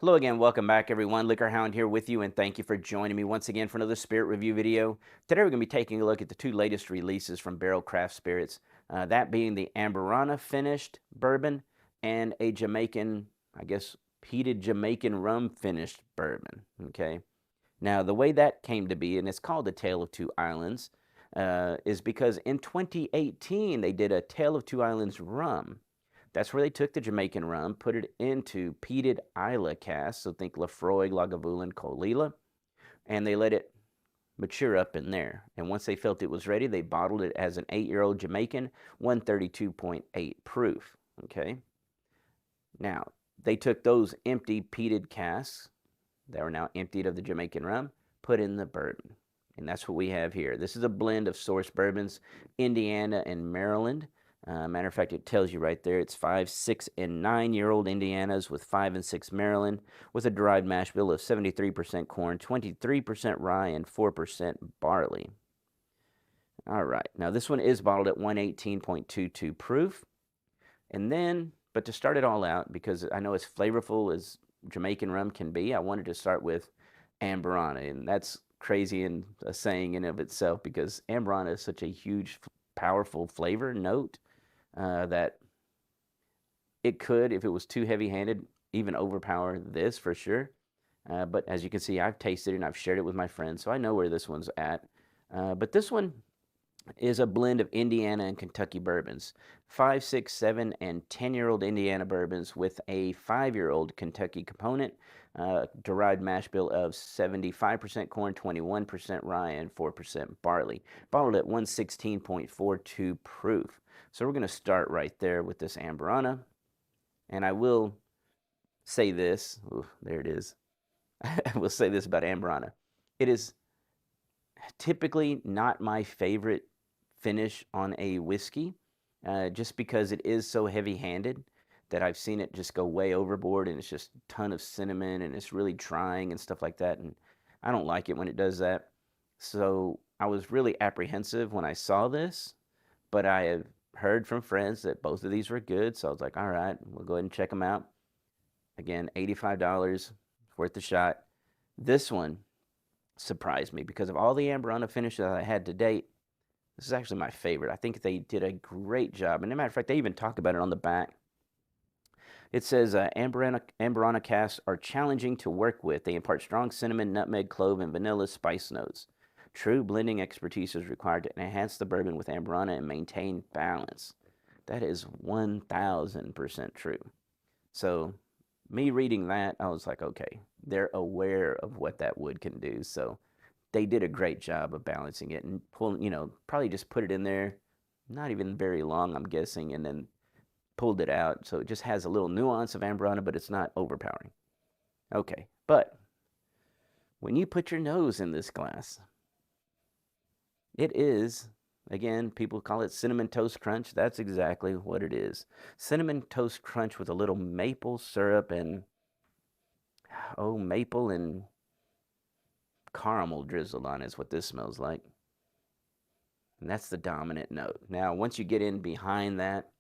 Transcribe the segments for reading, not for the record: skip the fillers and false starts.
Hello again, welcome back everyone. LiquorHound here with you, and thank you for joining me once again for another spirit review video. Today we're going to be taking a look at the two latest releases from Barrell Craft Spirits, that being the Amburana finished bourbon and a Jamaican, I guess, peated Jamaican rum finished bourbon. Okay, now the way that came to be, and it's called the Tale of Two Islands, is because in 2018 they did a Tale of Two Islands rum. That's where they took the Jamaican rum, put it into peated Islay casks, so think Lafroig, Lagavulin, Colila, and they let it mature up in there. And once they felt it was ready, they bottled it as an 8-year-old Jamaican, 132.8 proof. Okay. Now, they took those empty peated casks that were now emptied of the Jamaican rum, put in the bourbon. And that's what we have here. This is a blend of source bourbons, Indiana and Maryland. Matter of fact, it tells you right there it's 5, 6, and 9-year-old Indianas with 5 and 6 Maryland, with a derived mash bill of 73% corn, 23% rye, and 4% barley. All right, now this one is bottled at 118.22 proof. And then, but to start it all out, because I know as flavorful as Jamaican rum can be, I wanted to start with Amburana, and that's crazy and a saying in of itself because Amburana is such a huge, powerful flavor note that it could, if it was too heavy-handed, even overpower this for sure. But as you can see, I've tasted it and I've shared it with my friends, so I know where this one's at. But this one is a blend of Indiana and Kentucky bourbons. 5, 6, 7, and 10-year-old Indiana bourbons with a 5-year-old Kentucky component. Derived mash bill of 75% corn, 21% rye, and 4% barley. Bottled at 116.42 proof. So we're going to start right there with this Amburana. And I will say this. Ooh, there it is. I will say this about Amburana. It is typically not my favorite finish on a whiskey, just because it is so heavy-handed that I've seen it just go way overboard and it's just a ton of cinnamon and it's really trying and stuff like that. And I don't like it when it does that. So I was really apprehensive when I saw this, but I have heard from friends that both of these were good. So I was like, all right, we'll go ahead and check them out. Again, $85 worth the shot. This one surprised me because of all the Amburana finishes I had to date. This is actually my favorite. I think they did a great job. And as a matter of fact, they even talk about it on the back. It says Amburana casks are challenging to work with. They impart strong cinnamon, nutmeg, clove, and vanilla spice notes. True blending expertise is required to enhance the bourbon with Amburana and maintain balance. That is 1000% true. So, me reading that, I was like, okay, they're aware of what that wood can do. So, they did a great job of balancing it and pulling, probably just put it in there, not even very long, I'm guessing, and then pulled it out. So it just has a little nuance of Amburana, but it's not overpowering. Okay, but when you put your nose in this glass, it is, again, people call it cinnamon toast crunch. That's exactly what it is. Cinnamon toast crunch with a little maple syrup and, oh, maple and caramel drizzled on is what this smells like. And that's the dominant note. Now, once you get in behind that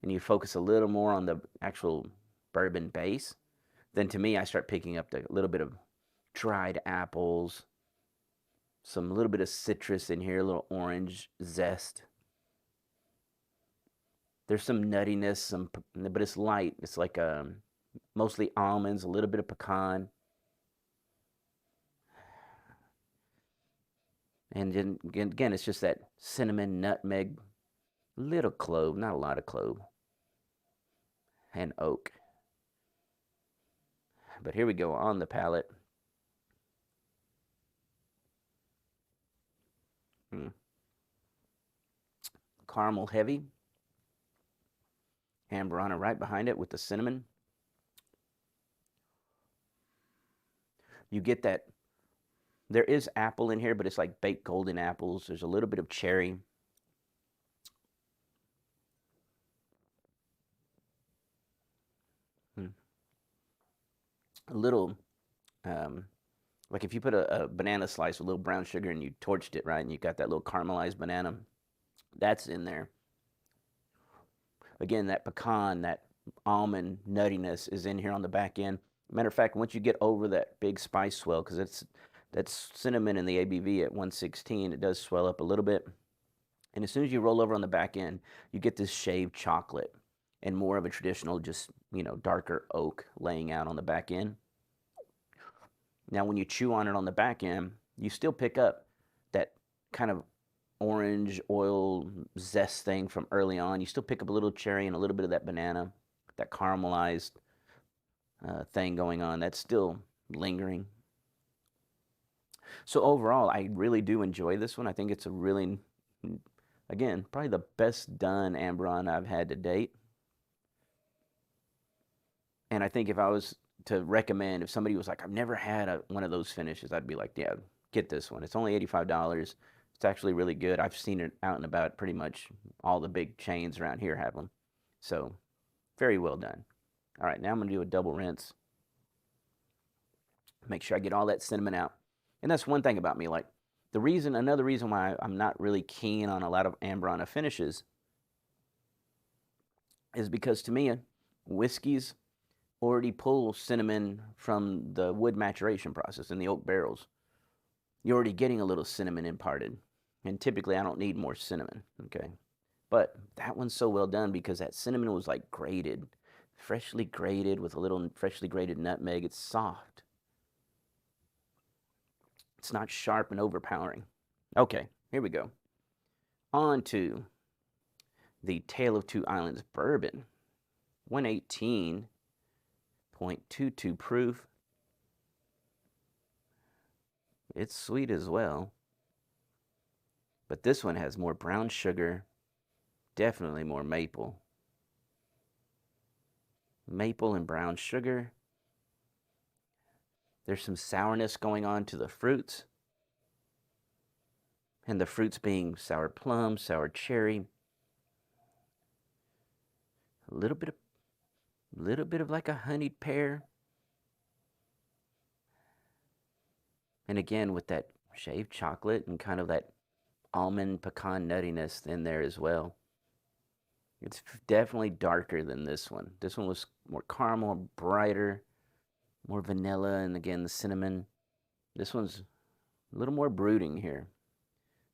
and you focus a little more on the actual bourbon base, then to me, I start picking up a little bit of dried apples, a little bit of citrus in here, a little orange zest. There's some nuttiness, but it's light. It's like mostly almonds, a little bit of pecan. And then again, it's just that cinnamon, nutmeg, little clove, not a lot of clove, and oak. But here we go on the palate. Caramel heavy. Amburana right behind it with the cinnamon. You get that. There is apple in here, but it's like baked golden apples. There's a little bit of cherry. A little, like if you put a banana slice with a little brown sugar and you torched it, right, and you got that little caramelized banana, that's in there. Again, that pecan, that almond nuttiness is in here on the back end. Matter of fact, once you get over that big spice swell, because that's cinnamon in the ABV at 116, it does swell up a little bit. And as soon as you roll over on the back end, you get this shaved chocolate and more of a traditional, just, darker oak laying out on the back end. Now, when you chew on it on the back end, you still pick up that kind of orange oil zest thing from early on. You still pick up a little cherry and a little bit of that banana, that caramelized thing going on. That's still lingering. So overall, I really do enjoy this one. I think it's a really, again, probably the best done Amburana I've had to date. And I think if I was to recommend, if somebody was like, I've never had one of those finishes, I'd be like, yeah, get this one. It's only $85. It's actually really good. I've seen it out and about. Pretty much all the big chains around here have them. So very well done. All right, now I'm going to do a double rinse. Make sure I get all that cinnamon out. And that's one thing about me. Like, another reason why I'm not really keen on a lot of Amburana finishes is because, to me, whiskeys already pull cinnamon from the wood maturation process in the oak barrels. You're already getting a little cinnamon imparted. And typically I don't need more cinnamon, okay? But that one's so well done because that cinnamon was like grated, freshly grated with a little freshly grated nutmeg. It's soft. It's not sharp and overpowering. Okay, here we go. On to the Tale of Two Islands Bourbon. 118.22 proof. It's sweet as well. But this one has more brown sugar, definitely more maple. Maple and brown sugar. There's some sourness going on to the fruits. And the fruits being sour plum, sour cherry. A little bit of like a honeyed pear. And again, with that shaved chocolate and kind of that almond pecan nuttiness in there as well. It's definitely darker than this one. This one was more caramel, brighter, more vanilla, and again, the cinnamon. This one's a little more brooding here.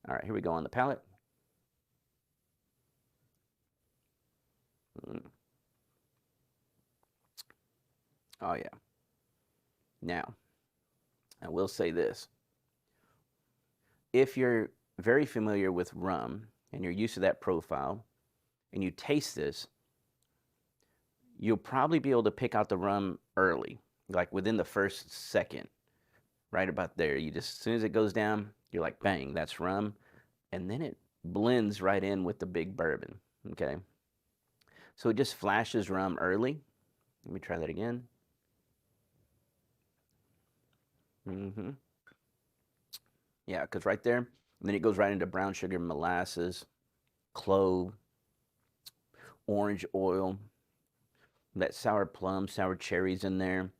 All right, here we go on the palate. Oh, yeah. Now, I will say this. If you're very familiar with rum and you're used to that profile and you taste this, you'll probably be able to pick out the rum early, like within the first second, right about there. You just, as soon as it goes down, you're like, bang, that's rum. And then it blends right in with the big bourbon, okay? So it just flashes rum early. Let me try that again. Yeah, because right there, and then it goes right into brown sugar, molasses, clove, orange oil, that sour plum, sour cherries in there.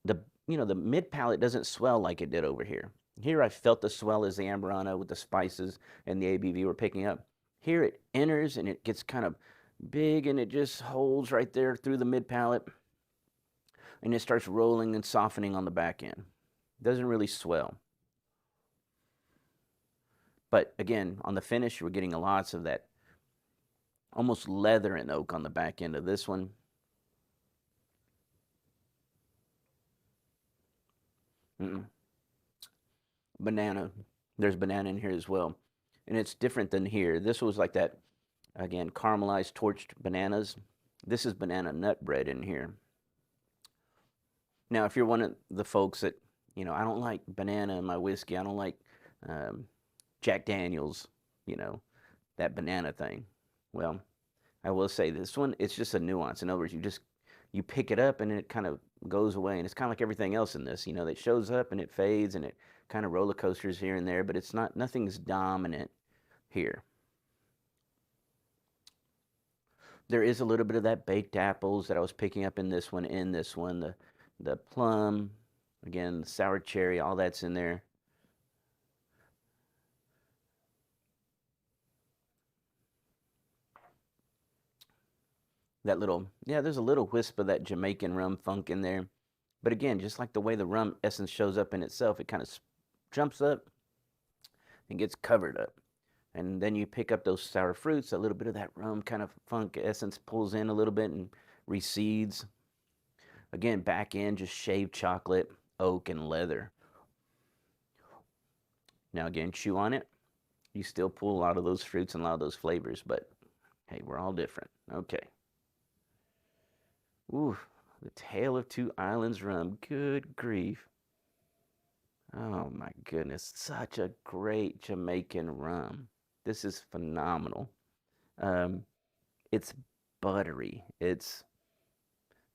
The mid palate doesn't swell like it did over here. Here I felt the swell as the Amburana with the spices and the ABV were picking up. Here it enters and it gets kind of big and it just holds right there through the mid palate. And it starts rolling and softening on the back end. It doesn't really swell. But again, on the finish, we're getting lots of that almost leather and oak on the back end of this one. Banana. There's banana in here as well. And it's different than here. This was like that, again, caramelized torched bananas. This is banana nut bread in here. Now, if you're one of the folks that, I don't like banana in my whiskey. I don't like Jack Daniels, that banana thing. Well, I will say this one, it's just a nuance. In other words, you pick it up and it kind of goes away. And it's kind of like everything else in this, that shows up and it fades and it kind of roller coasters here and there, but it's not, nothing's dominant here. There is a little bit of that baked apples that I was picking up in this one, the plum, again, the sour cherry, all that's in there. that little, yeah, there's a little wisp of that Jamaican rum funk in there. But again, just like the way the rum essence shows up in itself, it kind of jumps up and gets covered up. And then you pick up those sour fruits, a little bit of that rum kind of funk essence pulls in a little bit and recedes. Again, back in just shaved chocolate, oak, and leather. Now again, chew on it. You still pull a lot of those fruits and a lot of those flavors, but hey, we're all different. Okay. Ooh, the Tale of Two Islands rum. Good grief. Oh my goodness. Such a great Jamaican rum. This is phenomenal. Um, it's buttery. It's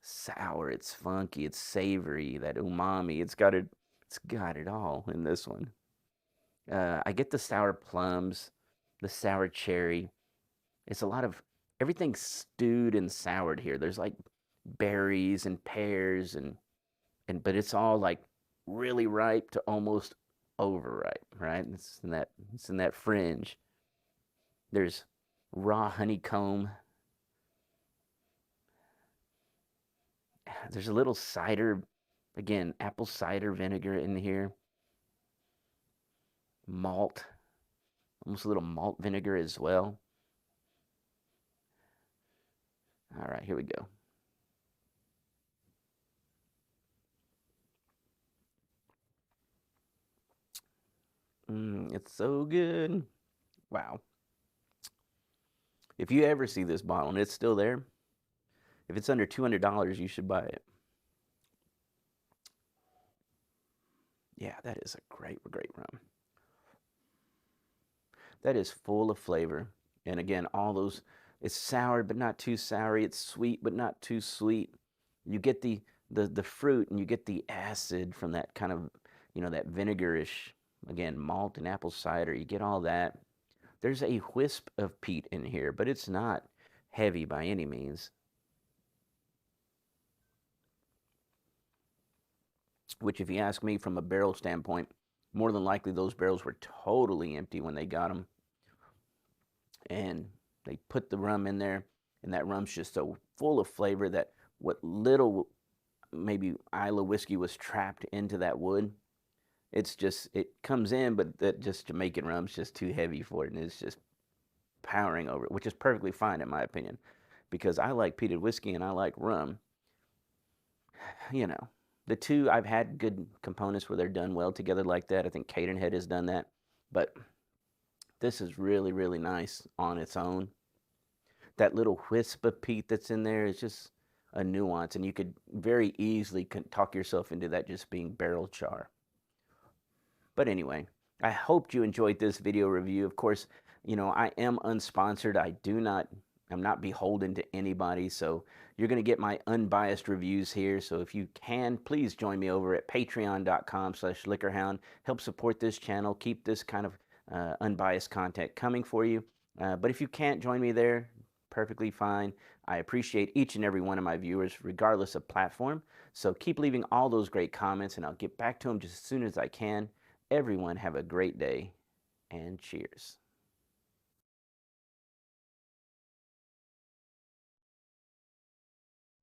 sour. It's funky. It's savory. That umami. It's got it all in this one. I get the sour plums, the sour cherry. It's a lot of everything stewed and soured here. There's like berries and pears and but it's all like really ripe to almost overripe, right? It's in that fringe. There's raw honeycomb. There's a little cider, again, apple cider vinegar in here. Malt, almost a little malt vinegar as well. All right, here we go. It's so good. Wow. If you ever see this bottle and it's still there, if it's under $200, you should buy it. Yeah, that is a great, great rum. That is full of flavor. And again, all those, it's sour but not too sour. It's sweet but not too sweet. You get the fruit and you get the acid from that kind of, that vinegarish, again, malt and apple cider. You get all that. There's a wisp of peat in here, but it's not heavy by any means. Which, if you ask me from a barrel standpoint, more than likely those barrels were totally empty when they got them. And they put the rum in there, and that rum's just so full of flavor that what little maybe Islay whiskey was trapped into that wood, it comes in, but that just Jamaican rum's just too heavy for it, and it's just powering over it, which is perfectly fine in my opinion, because I like peated whiskey and I like rum. You know, the two, I've had good components where they're done well together like that. I think Cadenhead has done that, but this is really, really nice on its own. That little wisp of peat that's in there is just a nuance, and you could very easily talk yourself into that just being barrel char. But anyway, I hoped you enjoyed this video review. Of course, I am unsponsored. I'm not beholden to anybody, so you're going to get my unbiased reviews here. So if you can, please join me over at patreon.com/LiquorHound. Help support this channel, keep this kind of unbiased content coming for you. But if you can't join me there, perfectly fine. I appreciate each and every one of my viewers, regardless of platform. So keep leaving all those great comments, and I'll get back to them just as soon as I can. Everyone have a great day, and cheers.